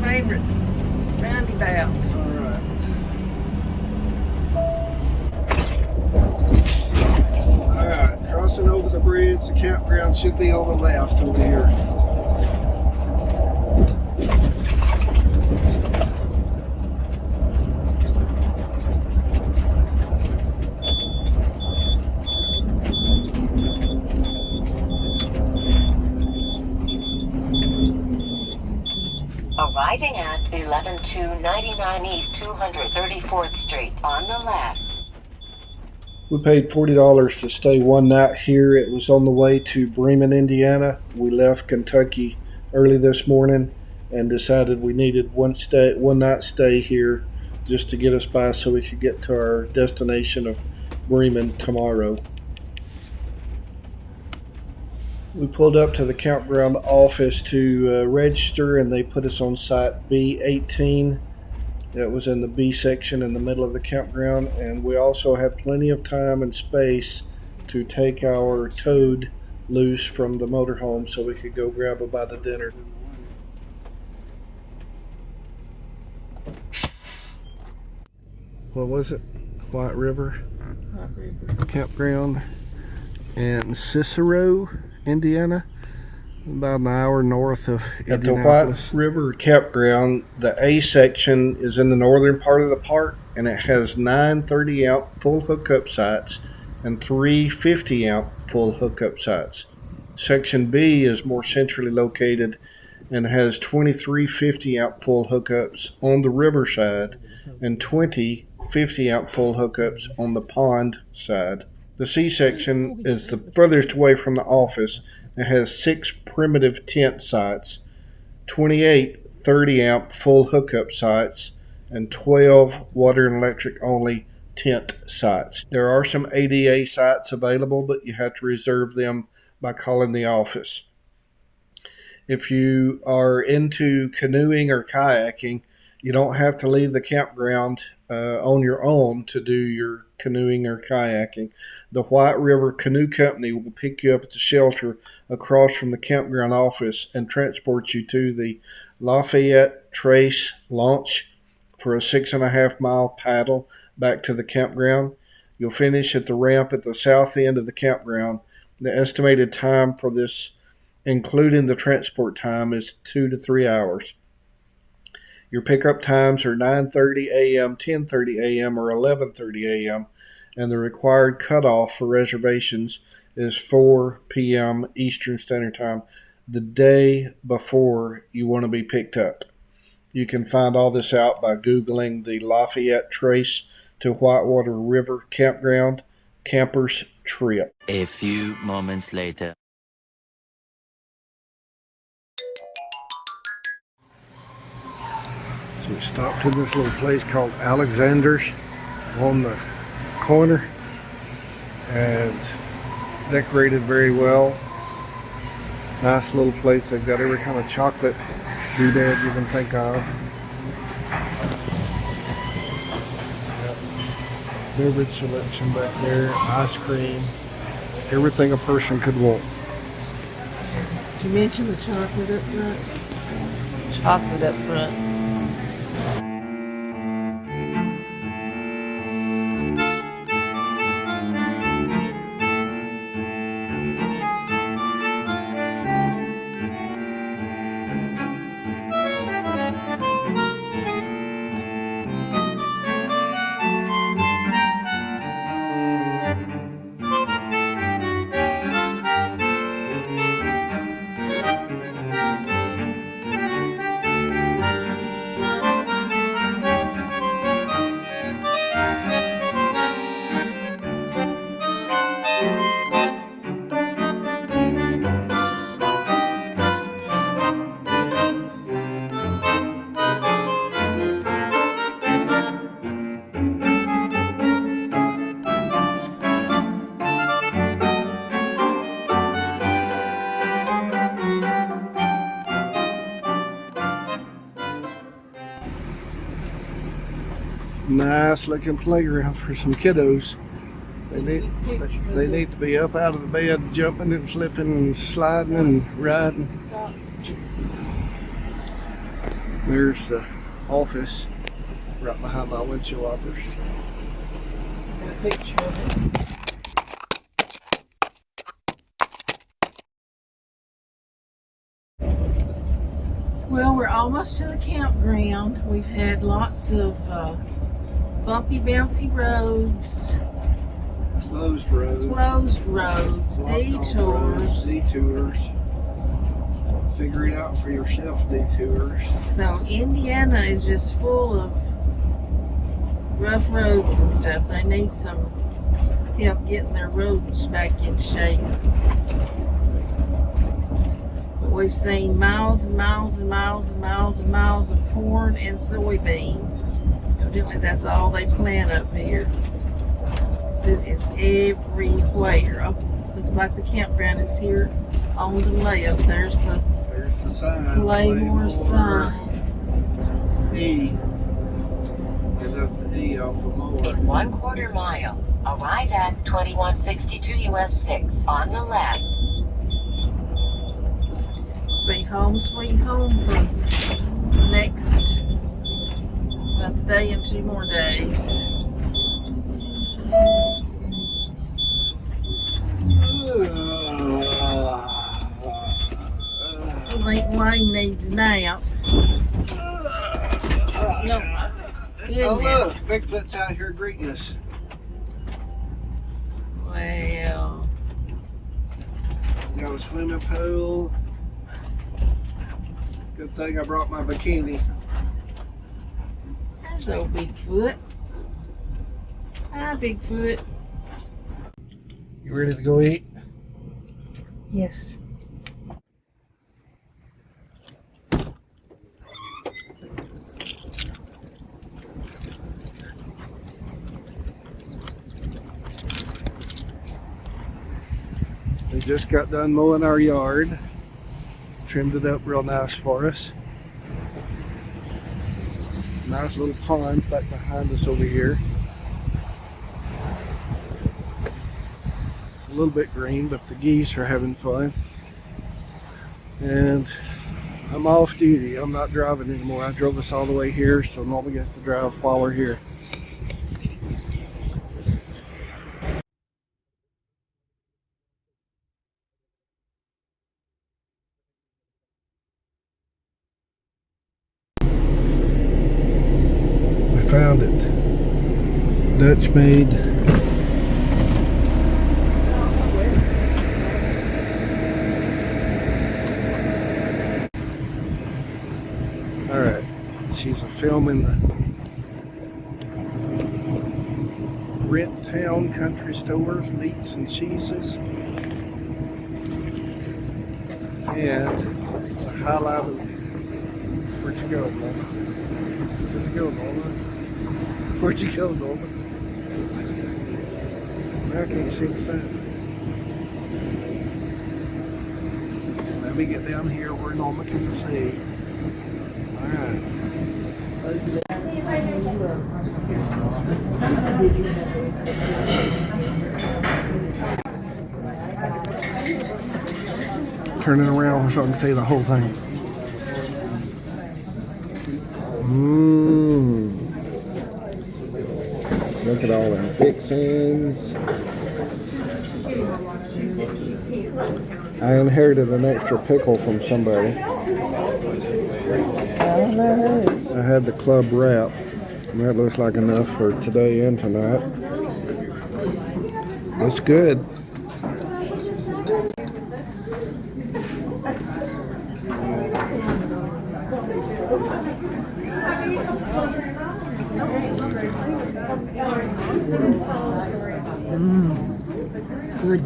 favorite roundabouts. All right. All right, crossing over the bridge. The campground should be on the left over here. Arriving at 11299 East 234th Street on the left. We paid $40 to stay one night here. It was on the way to Bremen, Indiana. We left Kentucky early this morning and decided we needed one night stay here just to get us by so we could get to our destination of Bremen tomorrow. We pulled up to the campground office to register, and they put us on site B18. That was in the B section in the middle of the campground, and we also had plenty of time and space to take our toad loose from the motorhome so we could go grab a bite of dinner. What was it? White River Campground in Cicero, Indiana, about an hour north of Indianapolis. At the White River Campground, the A section is in the northern part of the park, and it has 9 30-amp full hookup sites and 3 50-amp full hookup sites. Section B is more centrally located and has 23 50-amp full hookups on the river side and 20 50-amp full hookups on the pond side. The C section is the furthest away from the office. It has 6 primitive tent sites, 28 30-amp full hookup sites, and 12 water and electric only tent sites. There are some ADA sites available, but you have to reserve them by calling the office. If you are into canoeing or kayaking, you don't have to leave the campground on your own to do your canoeing or kayaking. The White River Canoe Company will pick you up at the shelter across from the campground office and transport you to the Lafayette Trace launch for a 6.5-mile paddle back to the campground. You'll finish at the ramp at the south end of the campground. The estimated time for this, including the transport time, is 2 to 3 hours. Your pickup times are 9:30 a.m., 10:30 a.m., or 11:30 a.m., and the required cutoff for reservations is 4 p.m. Eastern Standard Time, the day before you want to be picked up. You can find all this out by Googling the Lafayette Trace to Whitewater River Campground Campers Trip. A few moments later. So we stopped in this little place called Alexander's on the corner, and decorated very well. Nice little place. They've got every kind of chocolate doodad you can think of. Beverage selection back there, ice cream, everything a person could want. Did you mention the chocolate up front? Chocolate up front. Nice looking playground for some kiddos. They need to be up out of the bed, jumping and flipping and sliding and riding. There's the office right behind my windshield wipers. Got a picture of it. Well, we're almost to the campground. We've had lots of bumpy, bouncy roads, Closed roads, detours. Figure it out for yourself, detours. So Indiana is just full of rough roads and stuff. They need some help getting their roads back in shape. But we've seen miles and miles and miles and miles and miles of corn and soybean. Evidently that's all they plant up here. It is everywhere. Oh, looks like the campground is here on the left. There's the sign. Pla-Mor sign. E. And that's the E off of Moore. In 1/4 mile, arrive at 2162 US 6 on the left. Sweet home for next, about today and 2 more days. I think Wayne needs a nap. No, Oh look, Bigfoot's out here greeting us. Well, Got a swimming pool. Good thing I brought my bikini. there's old Bigfoot. Hi, Bigfoot. You ready to go eat? Yes. We just got done mowing our yard. Trimmed it up real nice for us. Nice little pond back behind us over here. It's a little bit green, but the geese are having fun. And I'm off duty. I'm not driving anymore. I drove us all the way here, so nobody gets to drive while we're here. Found it. Dutchmaid. Alright, she's filming the Rent Town Country Stores, meats and cheeses. And the highlight of, where'd you go, Norma? Where'd you go, Norma? Where'd you go, Norman? Now I can't see the sign. Let me get down here where Norma can see. Alright. Turn it around so I can see the whole thing. Look at all them fixings. I inherited an extra pickle from somebody. I had the club wrap. And that looks like enough for today and tonight. It's good. Good.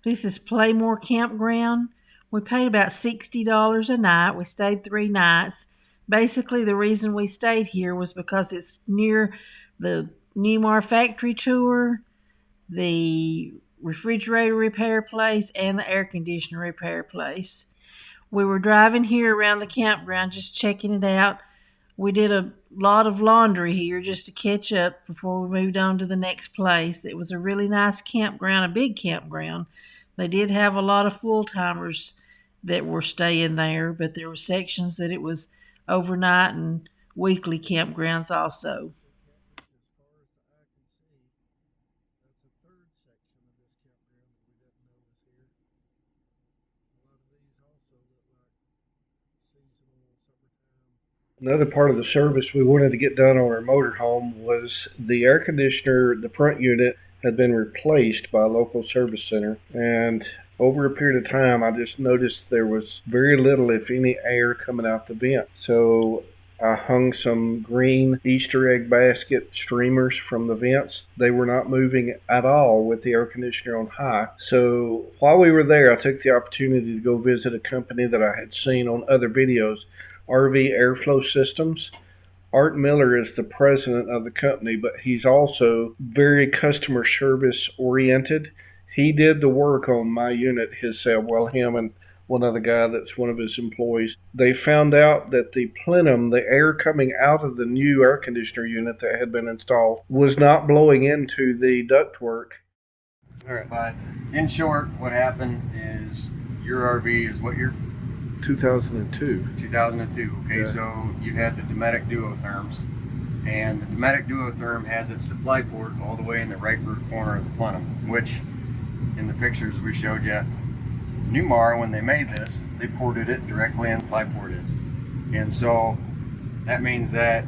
This is Pla-Mor Campground. We paid about $60 a night. We stayed 3 nights. Basically, the reason we stayed here was because it's near the Newmar Factory Tour, the refrigerator repair place, and the air conditioner repair place. We were driving here around the campground, just checking it out. We did a lot of laundry here just to catch up before we moved on to the next place. It was a really nice campground, a big campground. They did have a lot of full-timers that were staying there, but there were sections that it was overnight and weekly campgrounds also. Another part of the service we wanted to get done on our motorhome was the air conditioner, the front unit, had been replaced by a local service center. And over a period of time, I just noticed there was very little, if any, air coming out the vent. So I hung some green Easter egg basket streamers from the vents. They were not moving at all with the air conditioner on high. So while we were there, I took the opportunity to go visit a company that I had seen on other videos, RV Airflow Systems. Art Miller is the president of the company, but he's also very customer service oriented. He did the work on my unit himself, well, him and one other guy that's one of his employees. They found out that the plenum, the air coming out of the new air conditioner unit that had been installed, was not blowing into the ductwork. All right. But in short, what happened is your RV is what your 2002. 2002. Okay, Yeah. so you had the Dometic Duotherms, and the Dometic Duotherm has its supply port all the way in the right rear corner of the plenum, which in the pictures we showed you, Newmar, when they made this, they ported it directly in ply porteds. And so that means that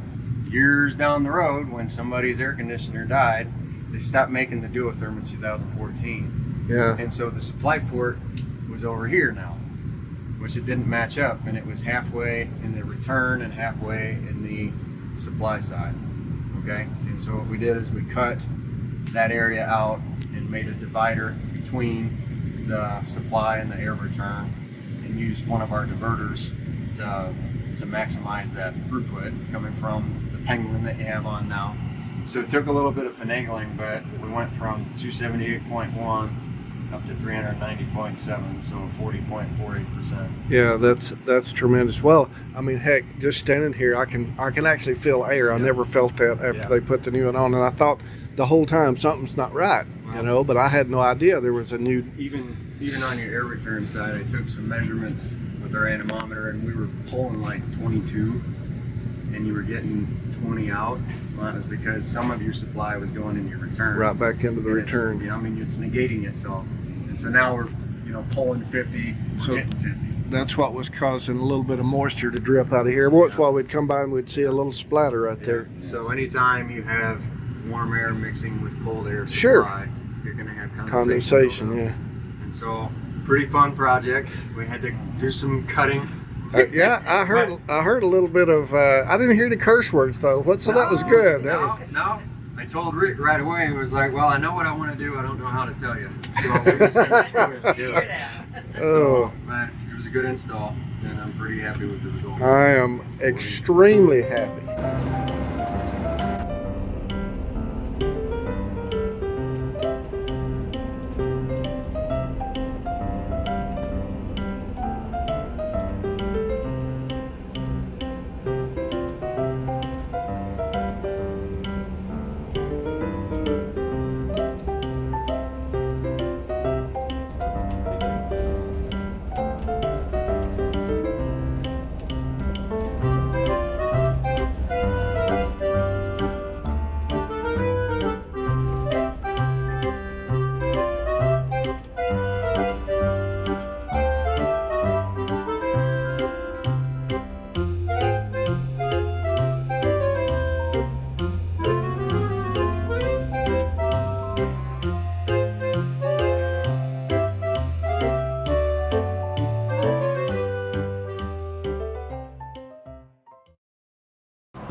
years down the road, when somebody's air conditioner died, they stopped making the Duotherm in 2014. Yeah. And so the supply port was over here now, which it didn't match up, and it was halfway in the return and halfway in the supply side. Okay, and so what we did is we cut that area out and made a divider between the supply and the air return, and used one of our diverters to maximize that throughput coming from the Penguin that you have on now. So it took a little bit of finagling, but we went from 278.1 up to 390.7, so 40.48%. Yeah, that's tremendous. Well, I mean, heck, just standing here, I can actually feel air. I never felt that after they put the new one on, and I thought the whole time something's not right, you know. But I had no idea there was a new. Even on your air return side, I took some measurements with our anemometer, and we were pulling like 22, and you were getting 20 out. Well, that was because some of your supply was going into your return. Right back into the return. Yeah, I mean, it's negating itself. And so now we're, pulling 50, we're getting 50. That's what was causing a little bit of moisture to drip out of here. Once while we'd come by and we'd see a little splatter right there. So anytime you have warm air mixing with cold air supply, you're going to have condensation. Yeah. And so, pretty fun project. We had to do some cutting. Yeah, I heard a little bit of. I didn't hear the curse words though. That was good. No. I told Rick right away. He was like, "Well, I know what I want to do. I don't know how to tell you." So we're just going to do it. So, but it was a good install, and I'm pretty happy with the results. I am extremely happy.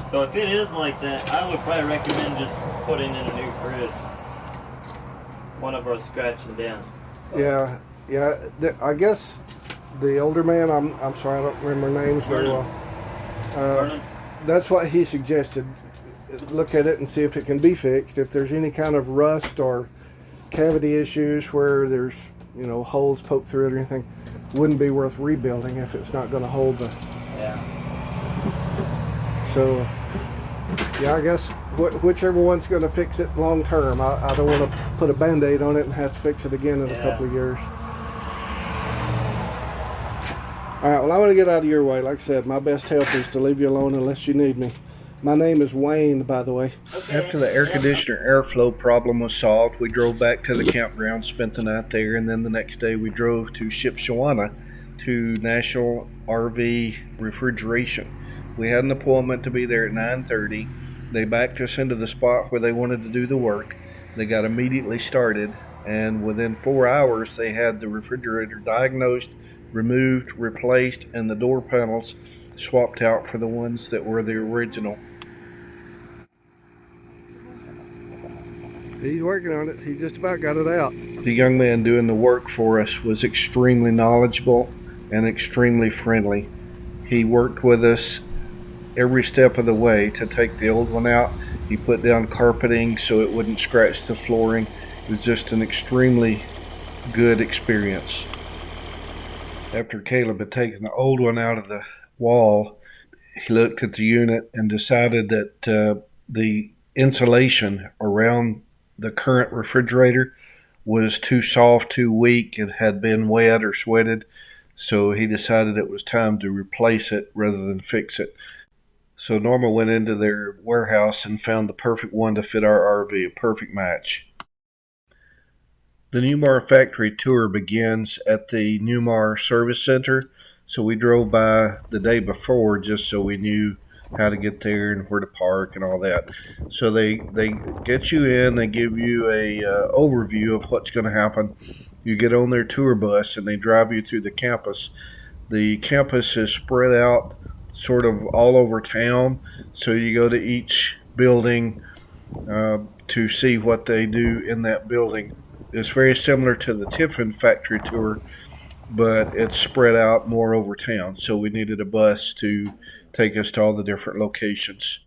So if it is like that, I would probably recommend just putting in a new fridge. One of our scratch and dents. Yeah. I guess the older man, I'm sorry, I don't remember names very well. That's what he suggested. Look at it and see if it can be fixed. If there's any kind of rust or cavity issues where there's holes poked through it or anything, wouldn't be worth rebuilding if it's not going to hold the. Yeah. So, yeah, I guess whichever one's going to fix it long term. I don't want to put a Band-Aid on it and have to fix it again in a couple of years. All right, well, I want to get out of your way. Like I said, my best help is to leave you alone unless you need me. My name is Wayne, by the way. Okay. After the air conditioner airflow problem was solved, we drove back to the campground, spent the night there, and then the next day we drove to Shipshewana to National RV Refrigeration. We had an appointment to be there at 9:30. They backed us into the spot where they wanted to do the work. They got immediately started, and within 4 hours they had the refrigerator diagnosed, removed, replaced, and the door panels swapped out for the ones that were the original. He's working on it. He just about got it out. The young man doing the work for us was extremely knowledgeable and extremely friendly. He worked with us every step of the way to take the old one out. He put down carpeting so it wouldn't scratch the flooring. It was just an extremely good experience. After Caleb had taken the old one out of the wall, he looked at the unit and decided that the insulation around the current refrigerator was too soft, too weak. It had been wet or sweated, so he decided it was time to replace it rather than fix it. So Norma went into their warehouse and found the perfect one to fit our RV, a perfect match. The Newmar Factory Tour begins at the Newmar Service Center, so we drove by the day before just so we knew how to get there and where to park and all that. So they get you in, they give you a overview of what's going to happen. You get on their tour bus and they drive you through the campus. The campus is spread out sort of all over town, so you go to each building to see what they do in that building. It's very similar to the Tiffin Factory Tour, but it's spread out more over town, so we needed a bus to take us to all the different locations.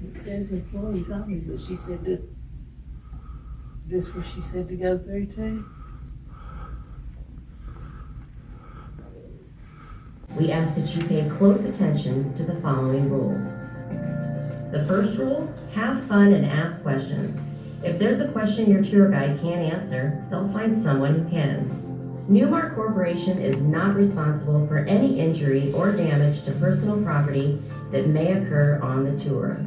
It says employees only, but she said that. Is this where she said to go through to? We ask that you pay close attention to the following rules. The first rule, have fun and ask questions. If there's a question your tour guide can't answer, they'll find someone who can. Newmar Corporation is not responsible for any injury or damage to personal property that may occur on the tour.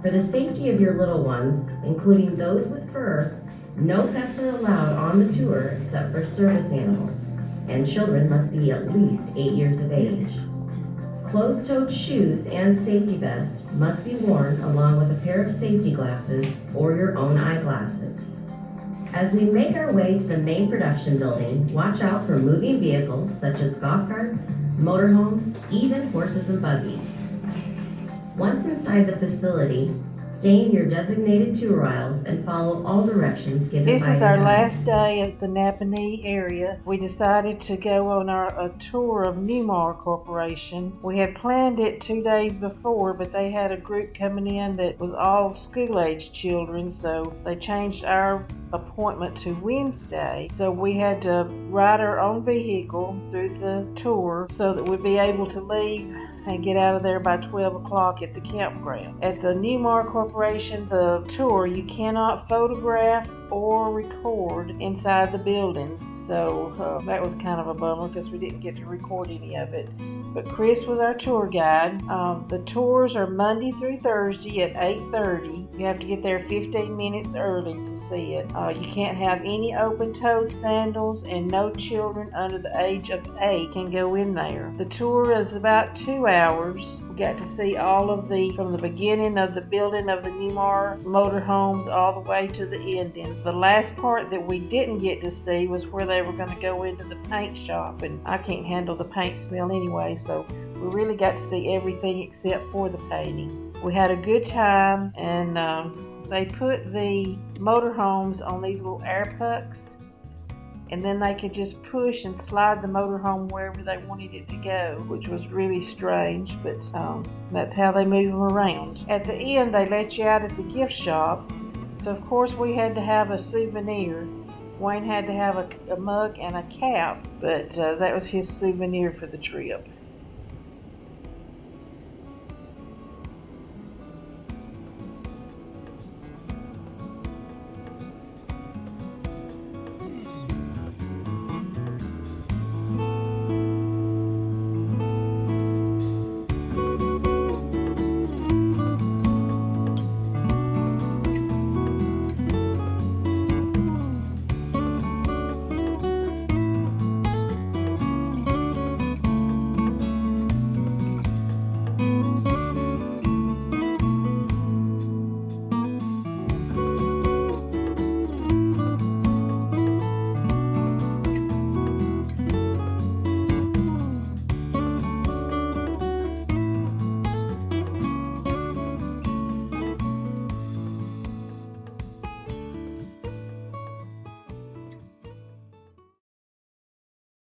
For the safety of your little ones, including those with fur, no pets are allowed on the tour except for service animals, and children must be at least 8 years of age. Closed-toed shoes and safety vest must be worn along with a pair of safety glasses or your own eyeglasses. As we make our way to the main production building, watch out for moving vehicles such as golf carts, motorhomes, even horses and buggies. Once inside the facility, stay in your designated tour aisles and follow all directions given by This is your our guide. last day at the Napanee area. We decided to go on a tour of Newmar Corporation. We had planned it 2 days before, but they had a group coming in that was all school-age children, so they changed our appointment to Wednesday. So we had to ride our own vehicle through the tour so that we'd be able to leave and get out of there by 12 o'clock at the campground. At the Newmar Corporation, the tour, you cannot photograph or record inside the buildings. So that was kind of a bummer because we didn't get to record any of it. But Chris was our tour guide. The tours are Monday through Thursday at 8:30. You have to get there 15 minutes early to see it. You can't have any open-toed sandals, and no children under the age of 8 can go in there. The tour is about 2 hours. We got to see all of from the beginning of the building of the Newmar motorhomes all the way to the ending. The last part that we didn't get to see was where they were going to go into the paint shop, and I can't handle the paint smell anyway, so we really got to see everything except for the painting. We had a good time, and they put the motorhomes on these little air pucks, and then they could just push and slide the motorhome wherever they wanted it to go, which was really strange, but that's how they move them around. At the end, they let you out at the gift shop, So of course we had to have a souvenir. Wayne had to have a mug and a cap, but that was his souvenir for the trip.